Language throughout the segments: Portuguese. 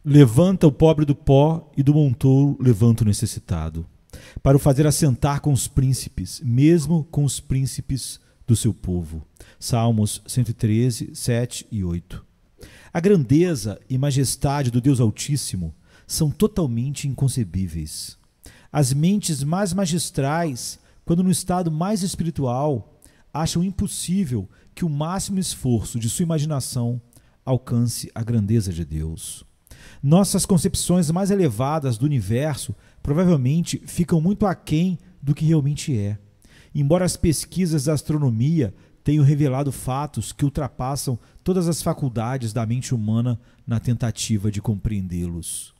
Levanta o pobre do pó e do montouro levanta o necessitado, para o fazer assentar com os príncipes, mesmo com os príncipes do seu povo. Salmos 113, 7 e 8. A grandeza e majestade do Deus Altíssimo são totalmente inconcebíveis. As mentes mais magistrais, quando no estado mais espiritual, acham impossível que o máximo esforço de sua imaginação alcance a grandeza de Deus. Nossas concepções mais elevadas do universo provavelmente ficam muito aquém do que realmente é, embora as pesquisas da astronomia tenham revelado fatos que ultrapassam todas as faculdades da mente humana na tentativa de compreendê-los.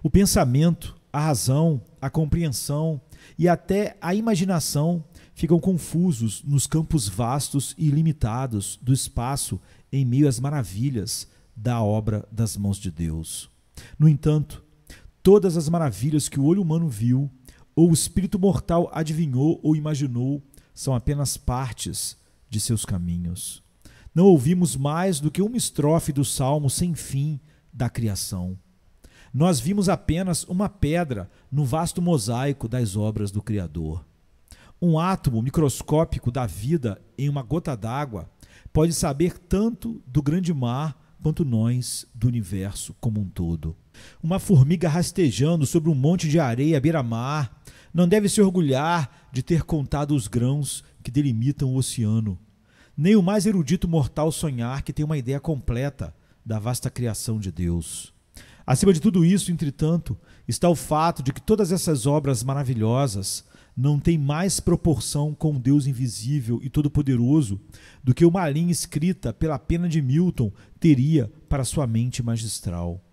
O pensamento, a razão, a compreensão e até a imaginação ficam confusos nos campos vastos e ilimitados do espaço em meio às maravilhas da obra das mãos de Deus. No entanto, todas as maravilhas que o olho humano viu, ou o espírito mortal adivinhou ou imaginou, são apenas partes de seus caminhos. Não ouvimos mais do que uma estrofe do salmo sem fim da criação. Nós vimos apenas uma pedra no vasto mosaico das obras do Criador. Um átomo microscópico da vida em uma gota d'água pode saber tanto do grande mar quanto nós do universo como um todo. Uma formiga rastejando sobre um monte de areia à beira-mar não deve se orgulhar de ter contado os grãos que delimitam o oceano, nem o mais erudito mortal sonhar que tem uma ideia completa da vasta criação de Deus. Acima de tudo isso, entretanto, está o fato de que todas essas obras maravilhosas não têm mais proporção com o Deus invisível e todo-poderoso do que uma linha escrita pela pena de Milton teria para sua mente magistral.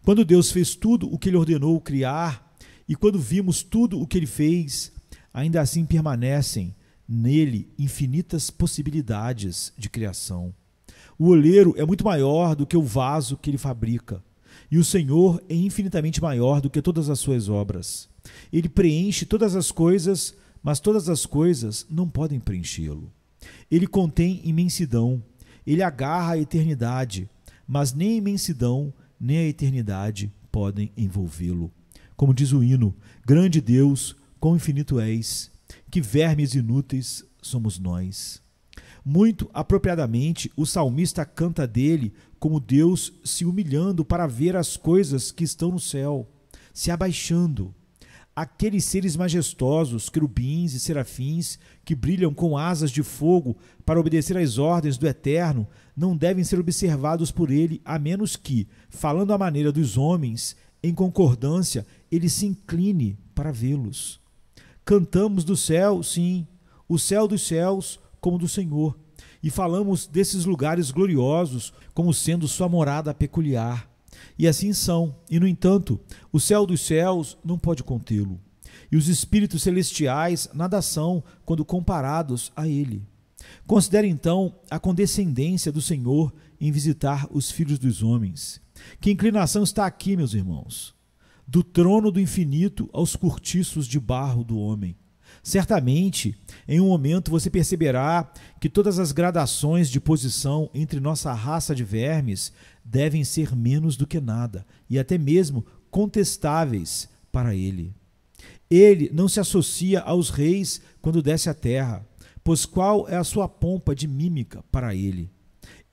Quando Deus fez tudo o que Ele ordenou criar, e quando vimos tudo o que Ele fez, ainda assim permanecem nele infinitas possibilidades de criação. O oleiro é muito maior do que o vaso que Ele fabrica, e o Senhor é infinitamente maior do que todas as suas obras. Ele preenche todas as coisas, mas todas as coisas não podem preenchê-lo. Ele contém imensidão, ele agarra a eternidade, mas nem a imensidão nem a eternidade podem envolvê-lo. Como diz o hino, grande Deus, quão infinito és, que vermes inúteis somos nós. Muito apropriadamente, o salmista canta dele como Deus se humilhando para ver as coisas que estão no céu, se abaixando. Aqueles seres majestosos, querubins e serafins, que brilham com asas de fogo para obedecer às ordens do Eterno, não devem ser observados por ele, a menos que, falando à maneira dos homens, em concordância, ele se incline para vê-los. Cantamos do céu, sim, o céu dos céus, como do Senhor, e falamos desses lugares gloriosos como sendo sua morada peculiar. E assim são, e no entanto, o céu dos céus não pode contê-lo, e os espíritos celestiais nada são quando comparados a ele. Considere então a condescendência do Senhor em visitar os filhos dos homens. Que inclinação está aqui, meus irmãos? Do trono do infinito aos cortiços de barro do homem. Certamente, em um momento você perceberá que todas as gradações de posição entre nossa raça de vermes devem ser menos do que nada, e até mesmo contestáveis para ele. Ele não se associa aos reis quando desce à terra, pois qual é a sua pompa de mímica para ele?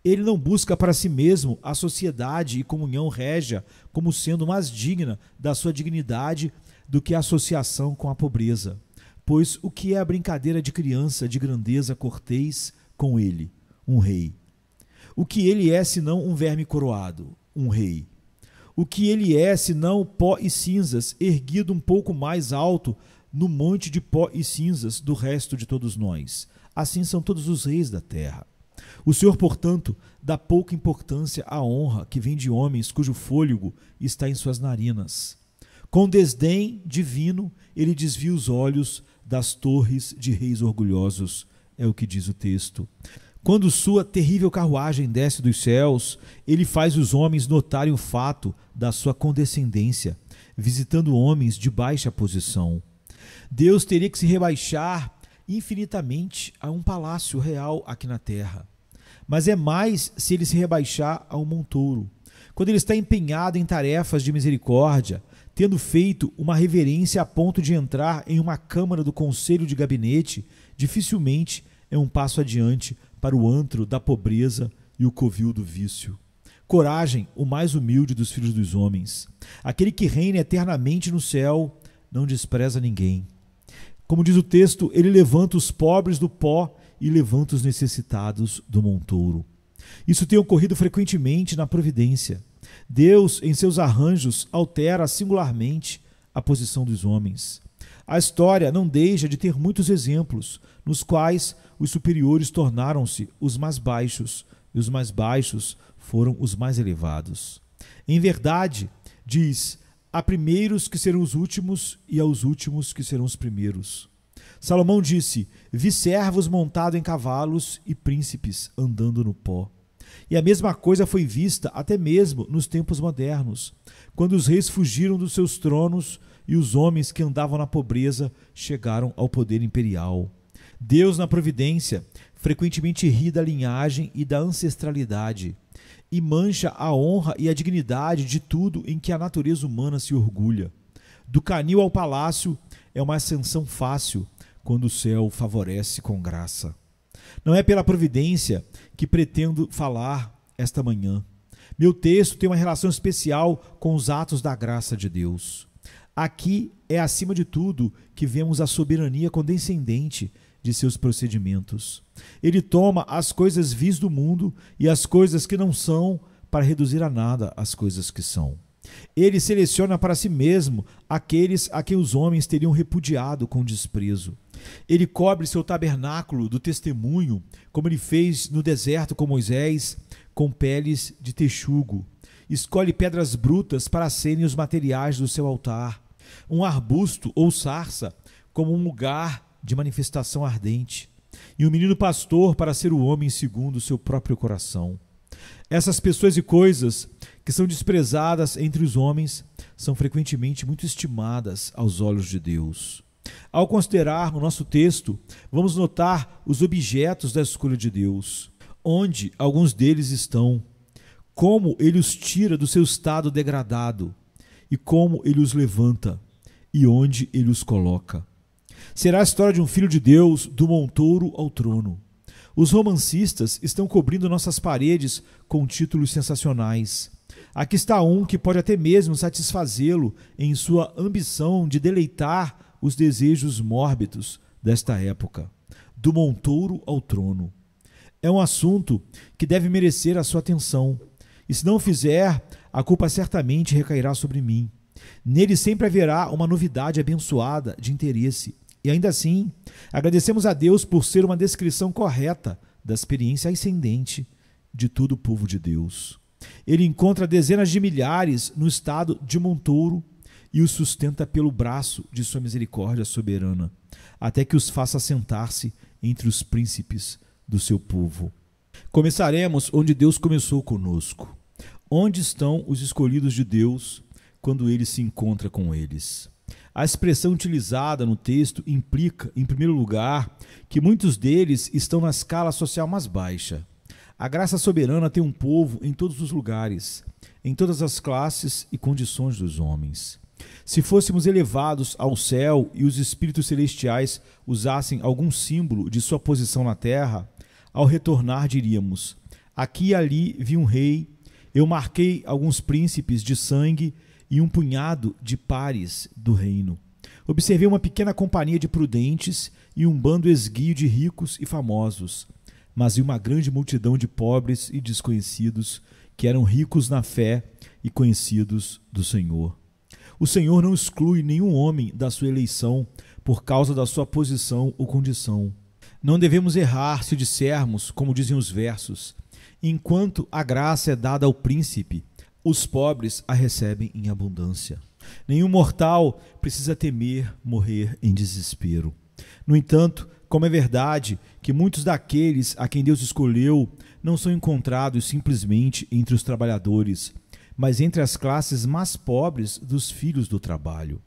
Ele não busca para si mesmo a sociedade e comunhão régia como sendo mais digna da sua dignidade do que a associação com a pobreza. Pois o que é a brincadeira de criança de grandeza cortês com ele, um rei? O que ele é senão um verme coroado, um rei? O que ele é senão pó e cinzas, erguido um pouco mais alto no monte de pó e cinzas do resto de todos nós? Assim são todos os reis da terra. O Senhor, portanto, dá pouca importância à honra que vem de homens cujo fôlego está em suas narinas. Com desdém divino, ele desvia os olhos das torres de reis orgulhosos, é o que diz o texto. Quando sua terrível carruagem desce dos céus, ele faz os homens notarem o fato da sua condescendência, visitando homens de baixa posição. Deus teria que se rebaixar infinitamente a um palácio real aqui na terra. Mas é mais se ele se rebaixar a um montouro, quando ele está empenhado em tarefas de misericórdia, tendo feito uma reverência a ponto de entrar em uma câmara do conselho de gabinete, dificilmente é um passo adiante para o antro da pobreza e o covil do vício. Coragem, o mais humilde dos filhos dos homens. Aquele que reina eternamente no céu, não despreza ninguém. Como diz o texto, ele levanta os pobres do pó e levanta os necessitados do montouro. Isso tem ocorrido frequentemente na providência. Deus, em seus arranjos, altera singularmente a posição dos homens. A história não deixa de ter muitos exemplos, nos quais os superiores tornaram-se os mais baixos e os mais baixos foram os mais elevados. Em verdade, diz, há primeiros que serão os últimos e aos últimos que serão os primeiros. Salomão disse, vi servos montados em cavalos e príncipes andando no pó. E a mesma coisa foi vista até mesmo nos tempos modernos, quando os reis fugiram dos seus tronos e os homens que andavam na pobreza chegaram ao poder imperial. Deus, na providência, frequentemente ri da linhagem e da ancestralidade, e mancha a honra e a dignidade de tudo em que a natureza humana se orgulha. Do canil ao palácio é uma ascensão fácil, quando o céu favorece com graça. Não é pela providência que pretendo falar esta manhã. Meu texto tem uma relação especial com os atos da graça de Deus. Aqui é, acima de tudo, que vemos a soberania condescendente de seus procedimentos. Ele toma as coisas vis do mundo e as coisas que não são para reduzir a nada as coisas que são. Ele seleciona para si mesmo aqueles a quem os homens teriam repudiado com desprezo. Ele cobre seu tabernáculo do testemunho, como ele fez no deserto com Moisés, com peles de texugo. Escolhe pedras brutas para serem os materiais do seu altar, um arbusto ou sarça como um lugar de manifestação ardente, e um menino pastor para ser o homem segundo o seu próprio coração. Essas pessoas e coisas que são desprezadas entre os homens são frequentemente muito estimadas aos olhos de Deus. Ao considerar o nosso texto, vamos notar os objetos da escolha de Deus, onde alguns deles estão, como ele os tira do seu estado degradado e como ele os levanta e onde ele os coloca. Será a história de um filho de Deus do montouro ao trono. Os romancistas estão cobrindo nossas paredes com títulos sensacionais. Aqui está um que pode até mesmo satisfazê-lo em sua ambição de deleitar os desejos mórbidos desta época. Do montouro ao trono. É um assunto que deve merecer a sua atenção, e se não o fizer, a culpa certamente recairá sobre mim. Nele sempre haverá uma novidade abençoada de interesse, e ainda assim, agradecemos a Deus por ser uma descrição correta da experiência ascendente de todo o povo de Deus. Ele encontra dezenas de milhares no estado de montouro e os sustenta pelo braço de sua misericórdia soberana, até que os faça sentar-se entre os príncipes do seu povo. Começaremos onde Deus começou conosco. Onde estão os escolhidos de Deus quando ele se encontra com eles? A expressão utilizada no texto implica, em primeiro lugar, que muitos deles estão na escala social mais baixa. A graça soberana tem um povo em todos os lugares, em todas as classes e condições dos homens. Se fôssemos elevados ao céu e os espíritos celestiais usassem algum símbolo de sua posição na terra, ao retornar diríamos: aqui e ali vi um rei, eu marquei alguns príncipes de sangue e um punhado de pares do reino. Observei uma pequena companhia de prudentes e um bando esguio de ricos e famosos, mas vi uma grande multidão de pobres e desconhecidos que eram ricos na fé e conhecidos do Senhor. O Senhor não exclui nenhum homem da sua eleição por causa da sua posição ou condição. Não devemos errar se dissermos, como dizem os versos, enquanto a graça é dada ao príncipe, os pobres a recebem em abundância. Nenhum mortal precisa temer morrer em desespero. No entanto, como é verdade que muitos daqueles a quem Deus escolheu não são encontrados simplesmente entre os trabalhadores, mas entre as classes mais pobres dos filhos do trabalho.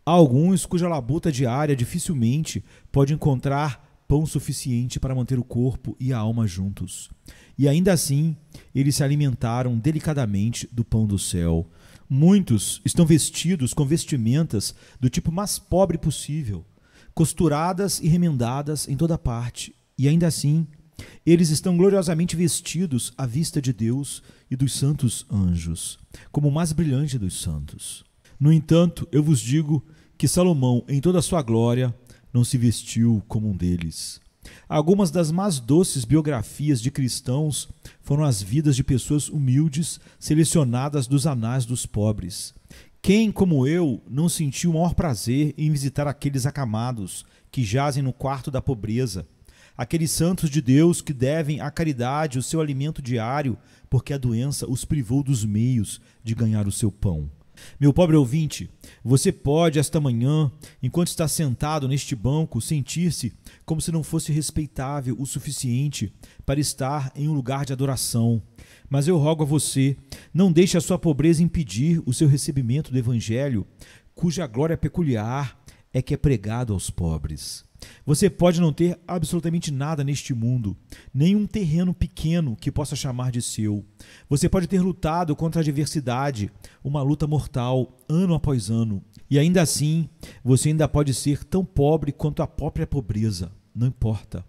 Há alguns cuja labuta diária dificilmente pode encontrar pão suficiente para manter o corpo e a alma juntos. E ainda assim, eles se alimentaram delicadamente do pão do céu. Muitos estão vestidos com vestimentas do tipo mais pobre possível, costuradas e remendadas em toda parte, e ainda assim, eles estão gloriosamente vestidos à vista de Deus e dos santos anjos, como o mais brilhante dos santos. No entanto, eu vos digo que Salomão, em toda a sua glória, não se vestiu como um deles. Algumas das mais doces biografias de cristãos foram as vidas de pessoas humildes selecionadas dos anais dos pobres. Quem, como eu, não sentiu o maior prazer em visitar aqueles acamados que jazem no quarto da pobreza, aqueles santos de Deus que devem à caridade o seu alimento diário, porque a doença os privou dos meios de ganhar o seu pão? Meu pobre ouvinte, você pode, esta manhã, enquanto está sentado neste banco, sentir-se como se não fosse respeitável o suficiente para estar em um lugar de adoração. Mas eu rogo a você, não deixe a sua pobreza impedir o seu recebimento do Evangelho, cuja glória peculiar é que é pregado aos pobres. Você pode não ter absolutamente nada neste mundo, nem um terreno pequeno que possa chamar de seu. Você pode ter lutado contra a adversidade, uma luta mortal, ano após ano, e ainda assim, você ainda pode ser tão pobre quanto a própria pobreza. Não importa.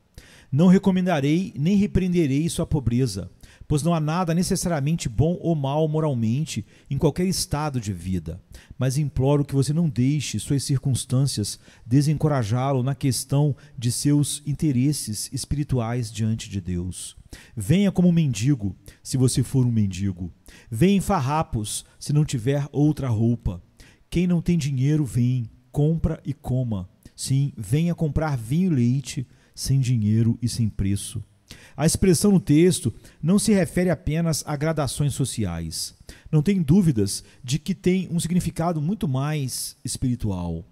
Não recomendarei nem repreenderei sua pobreza, pois não há nada necessariamente bom ou mal moralmente em qualquer estado de vida, mas imploro que você não deixe suas circunstâncias desencorajá-lo na questão de seus interesses espirituais diante de Deus. Venha como mendigo, se você for um mendigo. Venha em farrapos, se não tiver outra roupa. Quem não tem dinheiro, vem, compra e coma. Sim, venha comprar vinho e leite, sem dinheiro e sem preço. A expressão no texto não se refere apenas a gradações sociais. Não tem dúvidas de que tem um significado muito mais espiritual.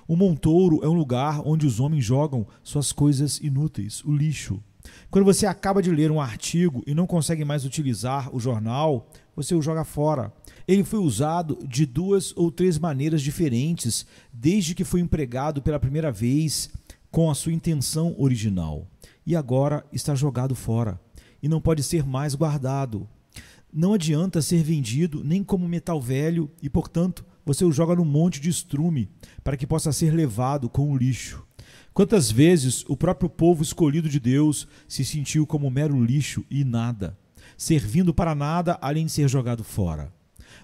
O montouro é um lugar onde os homens jogam suas coisas inúteis, o lixo. Quando você acaba de ler um artigo e não consegue mais utilizar o jornal, você o joga fora. Ele foi usado de 2 ou 3 maneiras diferentes desde que foi empregado pela primeira vez com a sua intenção original. E agora está jogado fora, e não pode ser mais guardado. Não adianta ser vendido nem como metal velho, e, portanto, você o joga num monte de estrume, para que possa ser levado com o lixo. Quantas vezes o próprio povo escolhido de Deus se sentiu como mero lixo e nada, servindo para nada além de ser jogado fora.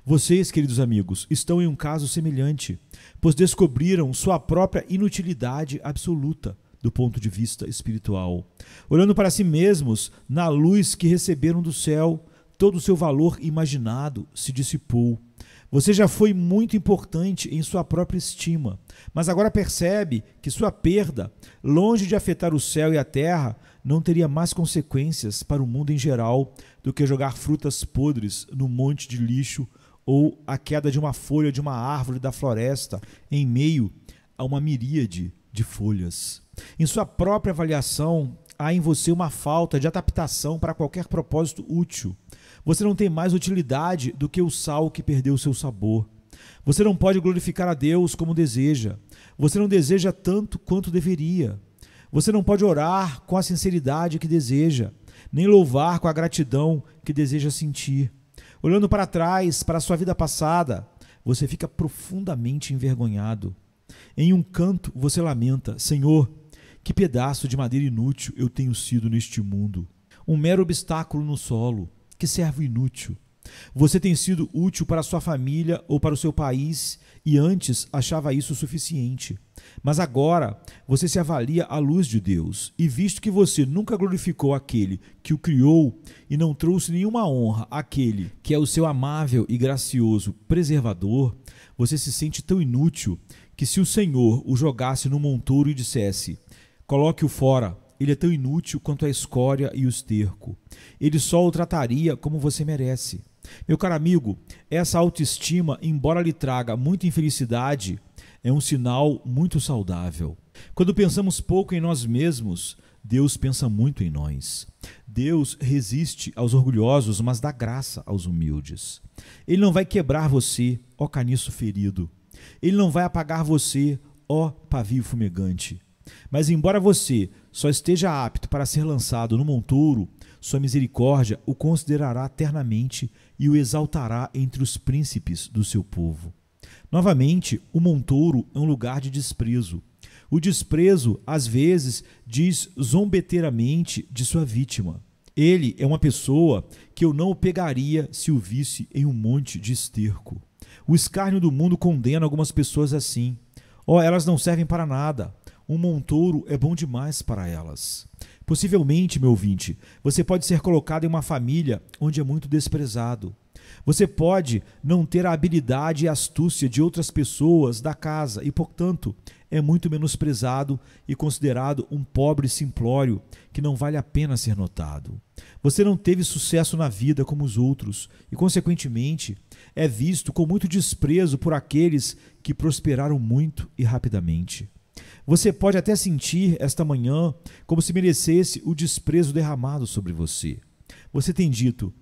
Vocês, queridos amigos, estão em um caso semelhante, pois descobriram sua própria inutilidade absoluta, do ponto de vista espiritual. Olhando para si mesmos, na luz que receberam do céu, todo o seu valor imaginado se dissipou. Você já foi muito importante em sua própria estima, mas agora percebe que sua perda, longe de afetar o céu e a terra, não teria mais consequências para o mundo em geral do que jogar frutas podres no monte de lixo ou a queda de uma folha de uma árvore da floresta em meio a uma miríade de folhas. Em sua própria avaliação, há em você uma falta de adaptação para qualquer propósito útil. Você não tem mais utilidade do que o sal que perdeu seu sabor. Você não pode glorificar a Deus como deseja. Você não deseja tanto quanto deveria. Você não pode orar com a sinceridade que deseja, nem louvar com a gratidão que deseja sentir. Olhando para trás, para a sua vida passada, você fica profundamente envergonhado. Em um canto você lamenta: Senhor, que pedaço de madeira inútil eu tenho sido neste mundo. Um mero obstáculo no solo. Que servo inútil. Você tem sido útil para a sua família ou para o seu país e antes achava isso suficiente. Mas agora você se avalia à luz de Deus e visto que você nunca glorificou aquele que o criou e não trouxe nenhuma honra àquele que é o seu amável e gracioso preservador, você se sente tão inútil que se o Senhor o jogasse no montouro e dissesse: coloque-o fora, ele é tão inútil quanto a escória e o esterco. Ele só o trataria como você merece. Meu caro amigo, essa autoestima, embora lhe traga muita infelicidade, é um sinal muito saudável. Quando pensamos pouco em nós mesmos, Deus pensa muito em nós. Deus resiste aos orgulhosos, mas dá graça aos humildes. Ele não vai quebrar você, ó caniço ferido. Ele não vai apagar você, ó pavio fumegante. Mas embora você só esteja apto para ser lançado no montouro, sua misericórdia o considerará eternamente e o exaltará entre os príncipes do seu povo. Novamente, o montouro é um lugar de desprezo. O desprezo, às vezes, diz zombeteiramente de sua vítima. Ele é uma pessoa que eu não o pegaria se o visse em um monte de esterco. O escárnio do mundo condena algumas pessoas assim. Elas não servem para nada. Um montouro é bom demais para elas. Possivelmente, meu ouvinte, você pode ser colocado em uma família onde é muito desprezado. Você pode não ter a habilidade e astúcia de outras pessoas da casa e, portanto, é muito menosprezado e considerado um pobre simplório que não vale a pena ser notado. Você não teve sucesso na vida como os outros e, consequentemente, é visto com muito desprezo por aqueles que prosperaram muito e rapidamente. Você pode até sentir esta manhã como se merecesse o desprezo derramado sobre você. Você tem dito: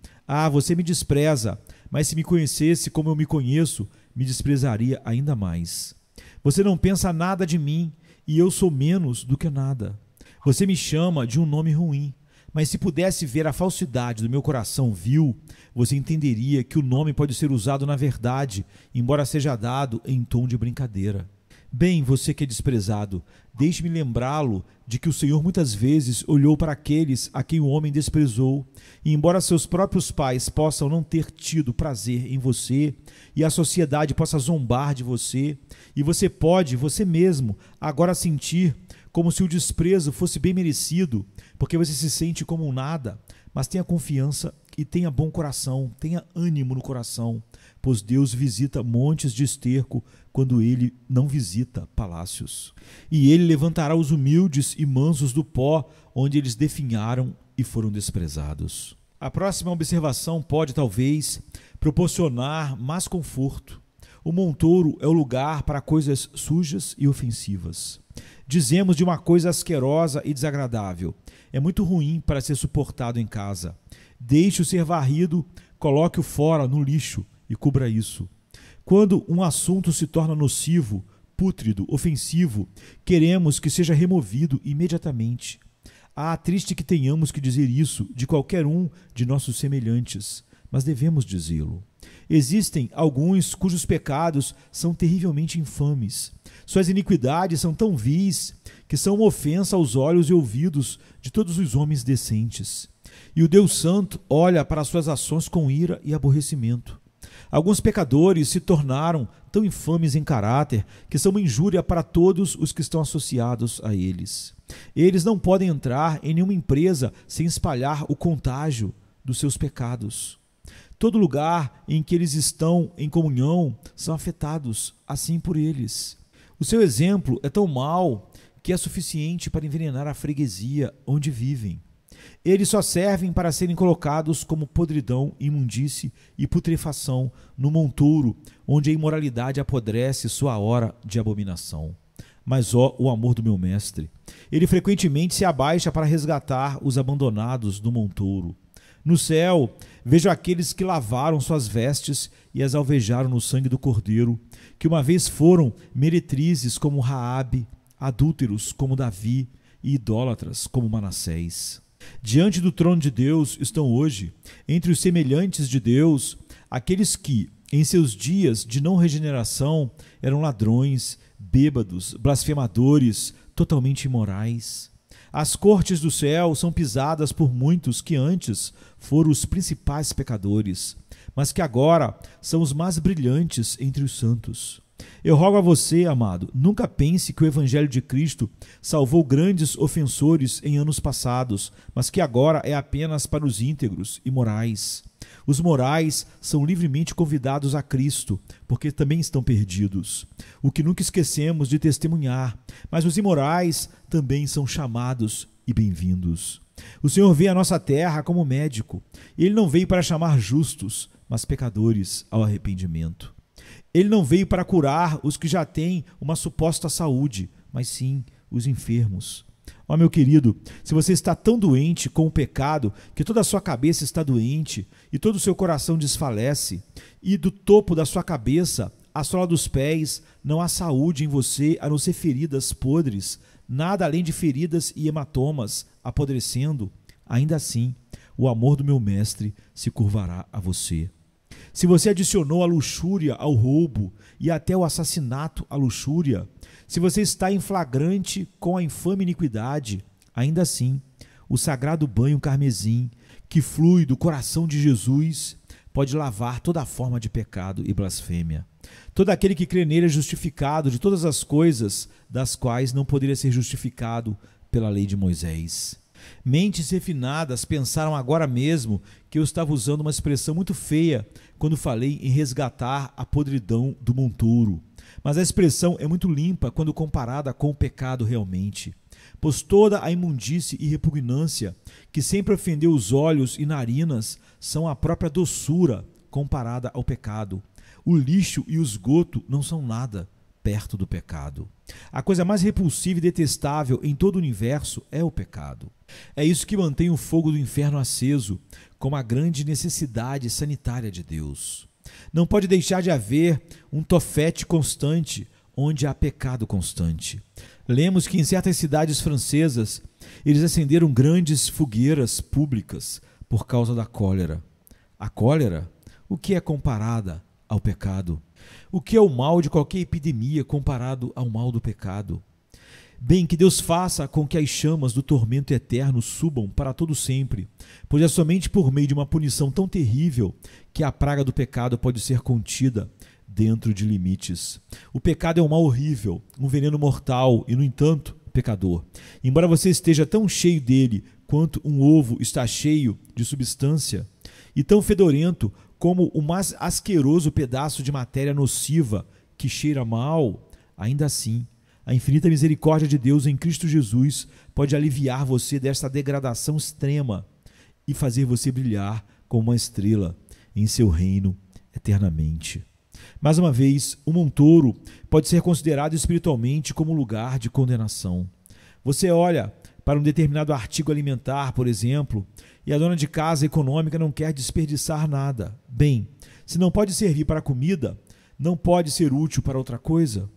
você me despreza, mas se me conhecesse como eu me conheço, me desprezaria ainda mais. Você não pensa nada de mim e eu sou menos do que nada. Você me chama de um nome ruim, mas se pudesse ver a falsidade do meu coração vil, você entenderia que o nome pode ser usado na verdade, embora seja dado em tom de brincadeira. Bem, você que é desprezado, deixe-me lembrá-lo de que o Senhor muitas vezes olhou para aqueles a quem o homem desprezou, e embora seus próprios pais possam não ter tido prazer em você, e a sociedade possa zombar de você, e você pode, você mesmo, agora sentir como se o desprezo fosse bem merecido, porque você se sente como um nada, mas tenha confiança e tenha bom coração, tenha ânimo no coração, pois Deus visita montes de esterco quando Ele não visita palácios. E Ele levantará os humildes e mansos do pó, onde eles definharam e foram desprezados. A próxima observação pode, talvez, proporcionar mais conforto. O montouro é o lugar para coisas sujas e ofensivas. Dizemos de uma coisa asquerosa e desagradável: é muito ruim para ser suportado em casa. Deixe-o ser varrido, coloque-o fora no lixo e cubra isso. Quando um assunto se torna nocivo, pútrido, ofensivo, queremos que seja removido imediatamente. Triste que tenhamos que dizer isso de qualquer um de nossos semelhantes, mas devemos dizê-lo. Existem alguns cujos pecados são terrivelmente infames. Suas iniquidades são tão vis que são uma ofensa aos olhos e ouvidos de todos os homens decentes. E o Deus Santo olha para suas ações com ira e aborrecimento. Alguns pecadores se tornaram tão infames em caráter que são uma injúria para todos os que estão associados a eles. Eles não podem entrar em nenhuma empresa sem espalhar o contágio dos seus pecados. Todo lugar em que eles estão em comunhão são afetados assim por eles. O seu exemplo é tão mau que é suficiente para envenenar a freguesia onde vivem. Eles só servem para serem colocados como podridão, imundície e putrefação no montouro, onde a imoralidade apodrece sua hora de abominação. Mas o amor do meu mestre! Ele frequentemente se abaixa para resgatar os abandonados do montouro. No céu, vejo aqueles que lavaram suas vestes e as alvejaram no sangue do Cordeiro, que uma vez foram meretrizes como Raabe, adúlteros como Davi e idólatras como Manassés. Diante do trono de Deus estão hoje, entre os semelhantes de Deus, aqueles que, em seus dias de não regeneração, eram ladrões, bêbados, blasfemadores, totalmente imorais. As cortes do céu são pisadas por muitos que antes foram os principais pecadores, mas que agora são os mais brilhantes entre os santos. Eu rogo a você, amado, nunca pense que o Evangelho de Cristo salvou grandes ofensores em anos passados, mas que agora é apenas para os íntegros e morais. Os morais são livremente convidados a Cristo, porque também estão perdidos, o que nunca esquecemos de testemunhar, mas os imorais também são chamados e bem-vindos. O Senhor veio à nossa terra como médico, e Ele não veio para chamar justos, mas pecadores ao arrependimento. Ele não veio para curar os que já têm uma suposta saúde, mas sim os enfermos. Meu querido, se você está tão doente com o pecado que toda a sua cabeça está doente e todo o seu coração desfalece, e do topo da sua cabeça a sola dos pés, não há saúde em você a não ser feridas podres, nada além de feridas e hematomas apodrecendo, ainda assim, o amor do meu mestre se curvará a você. Se você adicionou a luxúria ao roubo e até o assassinato à luxúria, se você está em flagrante com a infame iniquidade, ainda assim, o sagrado banho carmesim que flui do coração de Jesus pode lavar toda forma de pecado e blasfêmia. Todo aquele que crê nele é justificado de todas as coisas das quais não poderia ser justificado pela lei de Moisés. Mentes refinadas pensaram agora mesmo que eu estava usando uma expressão muito feia quando falei em resgatar a podridão do monturo. Mas a expressão é muito limpa quando comparada com o pecado realmente. Pois toda a imundície e repugnância que sempre ofendeu os olhos e narinas são a própria doçura comparada ao pecado. O lixo e o esgoto não são nada perto do pecado. A coisa mais repulsiva e detestável em todo o universo é o pecado. É isso que mantém o fogo do inferno aceso, como a grande necessidade sanitária de Deus. Não pode deixar de haver um tofete constante onde há pecado constante. Lemos que em certas cidades francesas eles acenderam grandes fogueiras públicas por causa da cólera. A cólera, o que é comparada ao pecado? O que é o mal de qualquer epidemia comparado ao mal do pecado? Bem, que Deus faça com que as chamas do tormento eterno subam para todo sempre, pois é somente por meio de uma punição tão terrível que a praga do pecado pode ser contida dentro de limites. O pecado é um mal horrível, um veneno mortal e, no entanto, pecador. Embora você esteja tão cheio dele quanto um ovo está cheio de substância, e tão fedorento como o mais asqueroso pedaço de matéria nociva que cheira mal, ainda assim, a infinita misericórdia de Deus em Cristo Jesus pode aliviar você desta degradação extrema e fazer você brilhar como uma estrela em seu reino eternamente. Mais uma vez, o montouro pode ser considerado espiritualmente como lugar de condenação. Você olha para um determinado artigo alimentar, por exemplo, e a dona de casa econômica não quer desperdiçar nada. Bem, se não pode servir para comida, não pode ser útil para outra coisa?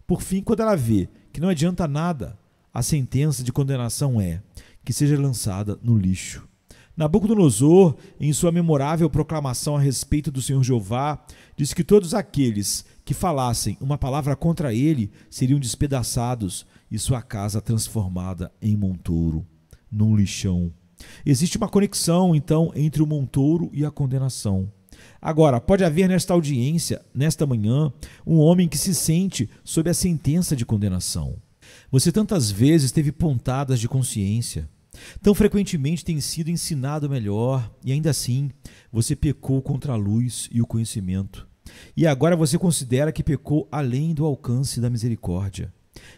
Por fim, quando ela vê que não adianta nada, a sentença de condenação é que seja lançada no lixo. Nabucodonosor, em sua memorável proclamação a respeito do Senhor Jeová, disse que todos aqueles que falassem uma palavra contra ele seriam despedaçados e sua casa transformada em montouro, num lixão. Existe uma conexão, então, entre o montouro e a condenação. Agora, pode haver nesta audiência, nesta manhã, um homem que se sente sob a sentença de condenação. Você tantas vezes teve pontadas de consciência, tão frequentemente tem sido ensinado melhor, e ainda assim você pecou contra a luz e o conhecimento. E agora você considera que pecou além do alcance da misericórdia.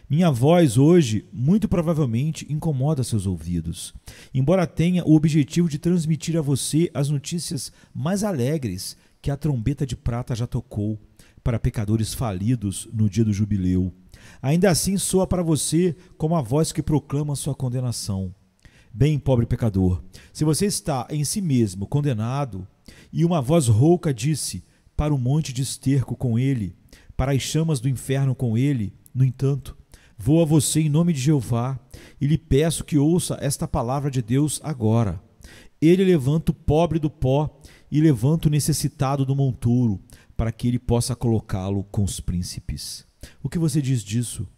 Minha voz hoje, muito provavelmente, incomoda seus ouvidos, embora tenha o objetivo de transmitir a você as notícias mais alegres que a trombeta de prata já tocou para pecadores falidos no dia do jubileu. Ainda assim soa para você como a voz que proclama sua condenação. Bem, pobre pecador, se você está em si mesmo condenado, e uma voz rouca disse para o monte de esterco com ele, para as chamas do inferno com ele, no entanto, vou a você em nome de Jeová e lhe peço que ouça esta palavra de Deus agora. Ele levanta o pobre do pó e levanta o necessitado do montouro, para que ele possa colocá-lo com os príncipes. O que você diz disso?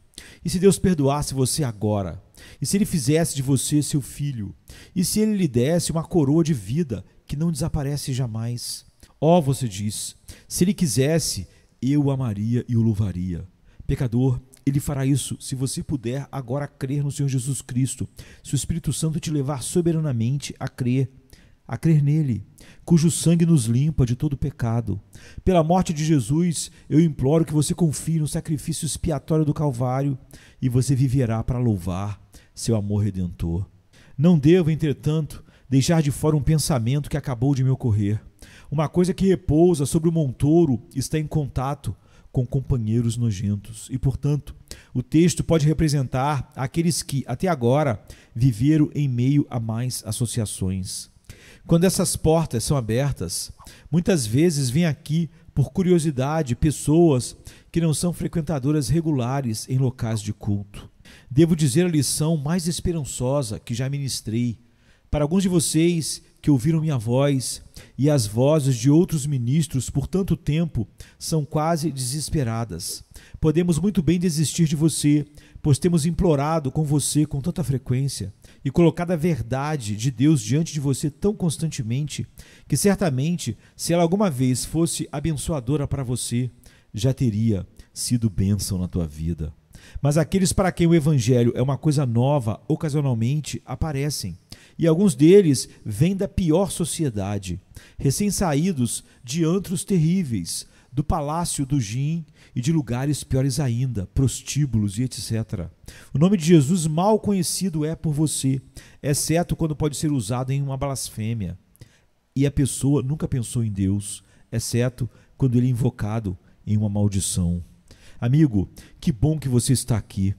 E se Deus perdoasse você agora? E se ele fizesse de você seu filho? E se ele lhe desse uma coroa de vida que não desaparece jamais? Ó, você diz, se ele quisesse, eu o amaria e o louvaria. Pecador, ele fará isso se você puder agora crer no Senhor Jesus Cristo, se o Espírito Santo te levar soberanamente a crer nele, cujo sangue nos limpa de todo pecado. Pela morte de Jesus, eu imploro que você confie no sacrifício expiatório do Calvário e você viverá para louvar seu amor redentor. Não devo, entretanto, deixar de fora um pensamento que acabou de me ocorrer. Uma coisa que repousa sobre o montouro está em contato com companheiros nojentos e, portanto, o texto pode representar aqueles que, até agora, viveram em meio a mais associações. Quando essas portas são abertas, muitas vezes vêm aqui, por curiosidade, pessoas que não são frequentadoras regulares em locais de culto. Devo dizer a lição mais esperançosa que já ministrei. Para alguns de vocês que ouviram minha voz e as vozes de outros ministros por tanto tempo são quase desesperadas. Podemos muito bem desistir de você, pois temos implorado com você com tanta frequência e colocado a verdade de Deus diante de você tão constantemente, que certamente, se ela alguma vez fosse abençoadora para você, já teria sido bênção na tua vida. Mas aqueles para quem o Evangelho é uma coisa nova, ocasionalmente aparecem. E alguns deles vêm da pior sociedade, recém-saídos de antros terríveis, do palácio do Jin e de lugares piores ainda, prostíbulos e etc. O nome de Jesus mal conhecido é por você, exceto quando pode ser usado em uma blasfêmia. E a pessoa nunca pensou em Deus, exceto quando ele é invocado em uma maldição. Amigo, que bom que você está aqui.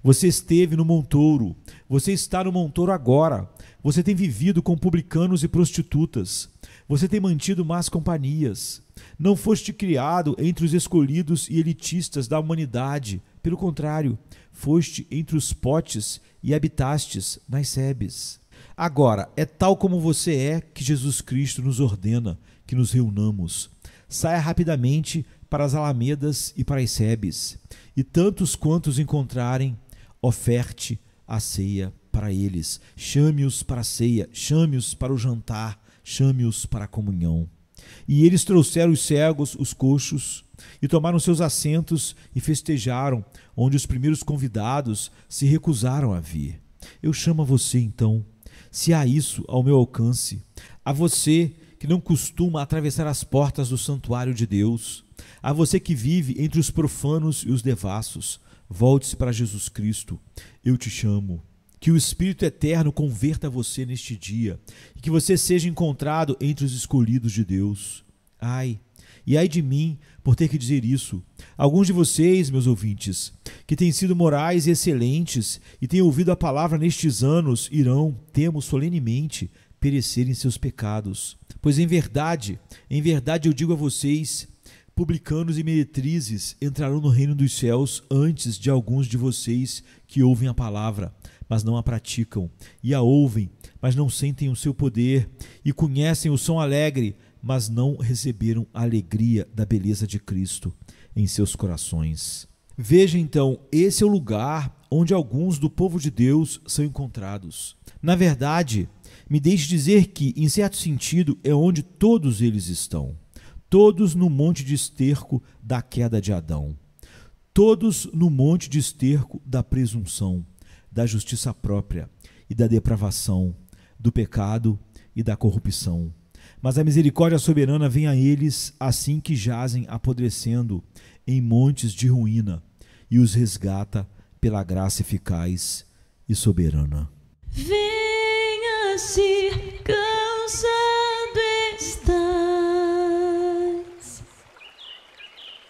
Você esteve no Montouro, você está no Montouro agora. Você tem vivido com publicanos e prostitutas. Você tem mantido más companhias. Não foste criado entre os escolhidos e elitistas da humanidade. Pelo contrário, foste entre os potes e habitastes nas sebes. Agora, é tal como você é que Jesus Cristo nos ordena que nos reunamos. Saia rapidamente para as alamedas e para as sebes, e tantos quantos encontrarem, oferte a ceia para eles. Chame-os para a ceia, chame-os para o jantar, chame-os para a comunhão. E eles trouxeram os cegos, os coxos, e tomaram seus assentos e festejaram, onde os primeiros convidados se recusaram a vir. Eu chamo a você então, se há isso ao meu alcance, a você que não costuma atravessar as portas do santuário de Deus, a você que vive entre os profanos e os devassos, volte-se para Jesus Cristo. Eu te chamo. Que o Espírito Eterno converta você neste dia e que você seja encontrado entre os escolhidos de Deus. Ai, e ai de mim por ter que dizer isso. Alguns de vocês, meus ouvintes, que têm sido morais e excelentes e têm ouvido a palavra nestes anos, irão, temo solenemente, perecer em seus pecados. Pois em verdade eu digo a vocês, publicanos e meretrizes entrarão no reino dos céus antes de alguns de vocês que ouvem a palavra, mas não a praticam, e a ouvem, mas não sentem o seu poder, e conhecem o som alegre, mas não receberam a alegria da beleza de Cristo em seus corações. Veja então, esse é o lugar onde alguns do povo de Deus são encontrados. Na verdade, me deixe dizer que, em certo sentido, é onde todos eles estão. Todos no monte de esterco da queda de Adão. Todos no monte de esterco da presunção, da justiça própria e da depravação, do pecado e da corrupção. Mas a misericórdia soberana vem a eles assim que jazem apodrecendo em montes de ruína e os resgata pela graça eficaz e soberana. Venha se cansado estás,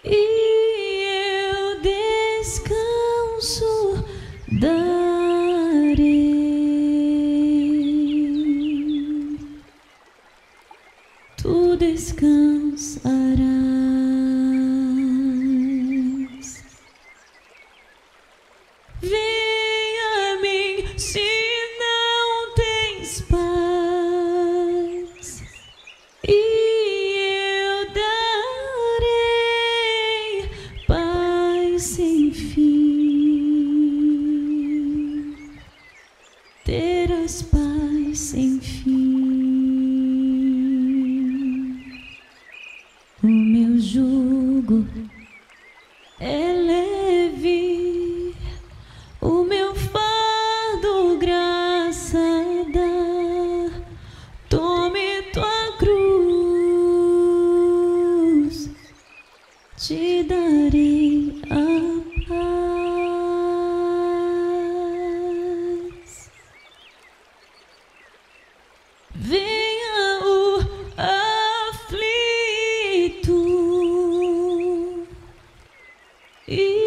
e eu descanso darei. Tu descansarás. Venha a mim se não tens paz, e eu darei paz sem fim. Terás paz sem fim. O meu jugo é leve, o meu fardo graça dá. Tome tua cruz, te darei a paz. Venha o aflito e